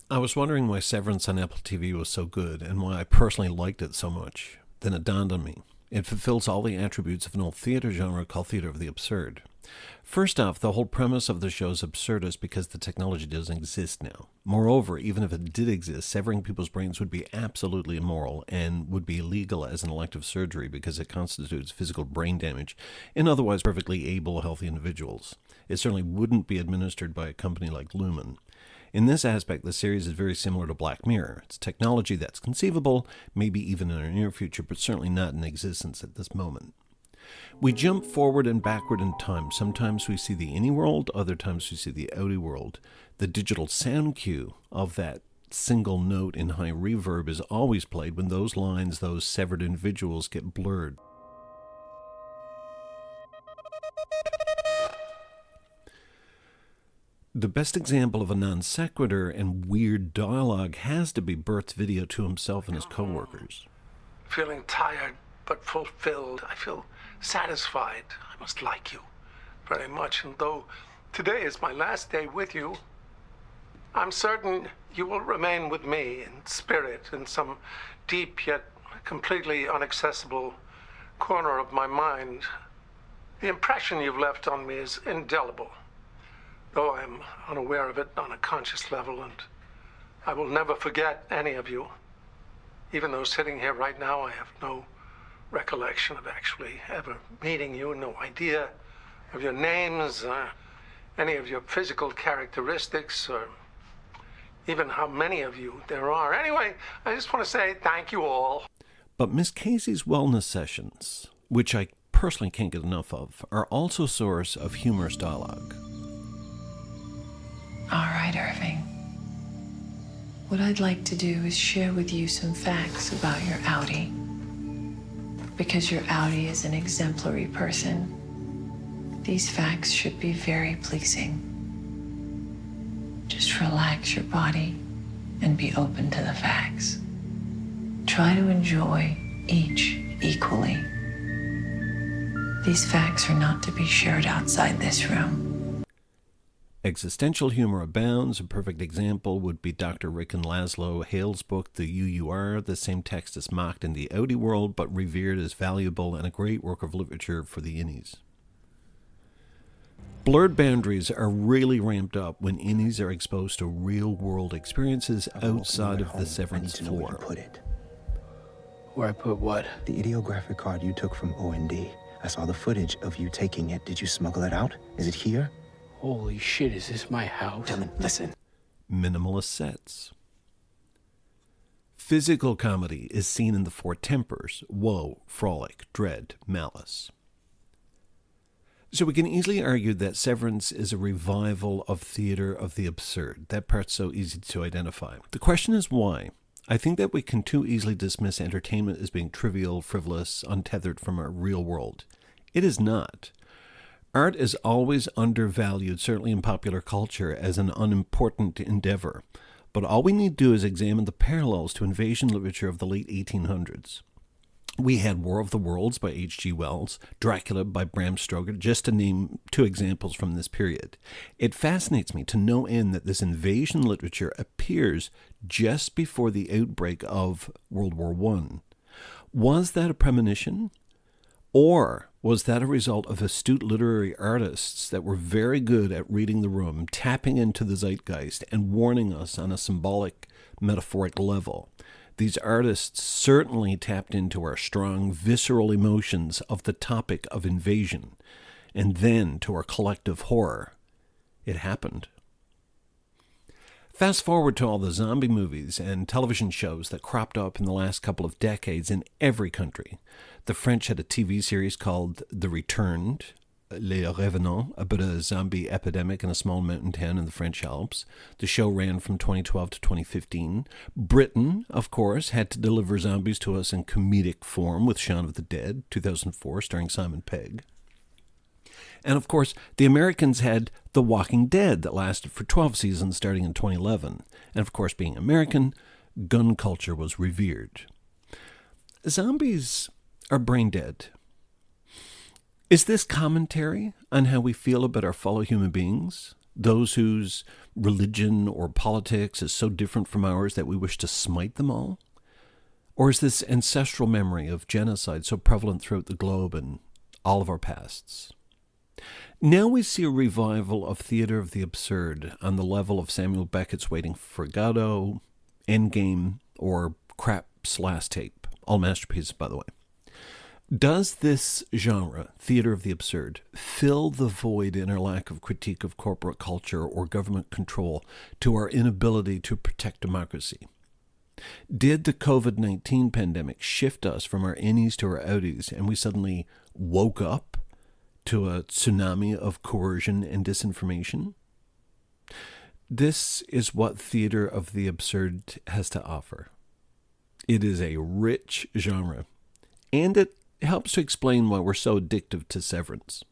I was wondering why Severance on Apple TV was so good and why I personally liked it so much. Then it dawned on me. It fulfills all the attributes of an old theater genre called theater of the absurd. First off, the whole premise of the show is absurdist because the technology doesn't exist now. Moreover, even if it did exist, severing people's brains would be absolutely immoral and would be illegal as an elective surgery because it constitutes physical brain damage in otherwise perfectly able, healthy individuals. It certainly wouldn't be administered by a company like Lumen. In this aspect, the series is very similar to Black Mirror. It's technology that's conceivable, maybe even in our near future, but certainly not in existence at this moment. We jump forward and backward in time. Sometimes we see the any world, other times we see the outie world. The digital sound cue of that single note in high reverb is always played when those lines, those severed individuals, get blurred. The best example of a non-sequitur and weird dialogue has to be Bert's video to himself and his co-workers. Feeling tired but fulfilled. I feel satisfied. I must like you very much. And though today is my last day with you, I'm certain you will remain with me in spirit in some deep yet completely inaccessible corner of my mind. The impression you've left on me is indelible, though I am unaware of it on a conscious level, and I will never forget any of you. Even though sitting here right now, I have no recollection of actually ever meeting you, no idea of your names, any of your physical characteristics, or even how many of you there are. Anyway, I just want to say thank you all. But Miss Casey's wellness sessions, which I personally can't get enough of, are also a source of humorous dialogue. All right, Irving. What I'd like to do is share with you some facts about your outie. Because your outie is an exemplary person, these facts should be very pleasing. Just relax your body and be open to the facts. Try to enjoy each equally. These facts are not to be shared outside this room. Existential humor abounds. A perfect example would be Dr. Rick and Laszlo Hale's book, The You Are. The same text is mocked in the outie world, but revered as valuable and a great work of literature for the innies. Blurred boundaries are really ramped up when innies are exposed to real-world experiences outside of the Severance floor. Where you put it. Where I put what? The ideographic card you took from OND. I saw the footage of you taking it. Did you smuggle it out? Is it here? Holy shit, is this my house? Dylan, listen. Minimalist sets. Physical comedy is seen in the four tempers: woe, frolic, dread, malice. So we can easily argue that Severance is a revival of theater of the absurd. That part's so easy to identify. The question is why? I think that we can too easily dismiss entertainment as being trivial, frivolous, untethered from our real world. It is not. Art is always undervalued, certainly in popular culture, as an unimportant endeavor. But all we need to do is examine the parallels to invasion literature of the late 1800s. We had War of the Worlds by H.G. Wells, Dracula by Bram Stoker, just to name two examples from this period. It fascinates me to no end that this invasion literature appears just before the outbreak of World War I. Was that a premonition? Or was that a result of astute literary artists that were very good at reading the room, tapping into the zeitgeist, and warning us on a symbolic, metaphoric level? These artists certainly tapped into our strong, visceral emotions of the topic of invasion, and then to our collective horror. It happened. Fast forward to all the zombie movies and television shows that cropped up in the last couple of decades in every country. The French had a TV series called The Returned, Les Revenants, about a zombie epidemic in a small mountain town in the French Alps. The show ran from 2012 to 2015. Britain, of course, had to deliver zombies to us in comedic form with Shaun of the Dead, 2004, starring Simon Pegg. And of course, the Americans had The Walking Dead that lasted for 12 seasons starting in 2011. And of course, being American, gun culture was revered. Zombies are brain dead. Is this commentary on how we feel about our fellow human beings? Those whose religion or politics is so different from ours that we wish to smite them all? Or is this ancestral memory of genocide so prevalent throughout the globe and all of our pasts? Now we see a revival of theater of the absurd on the level of Samuel Beckett's Waiting for Godot, Endgame, or Crap's Last Tape. All masterpieces, by the way. Does this genre, theater of the absurd, fill the void in our lack of critique of corporate culture or government control to our inability to protect democracy? Did the COVID-19 pandemic shift us from our innies to our outies, and we suddenly woke up to a tsunami of coercion and disinformation? This is what theater of the absurd has to offer. It is a rich genre, and it helps to explain why we're so addictive to Severance.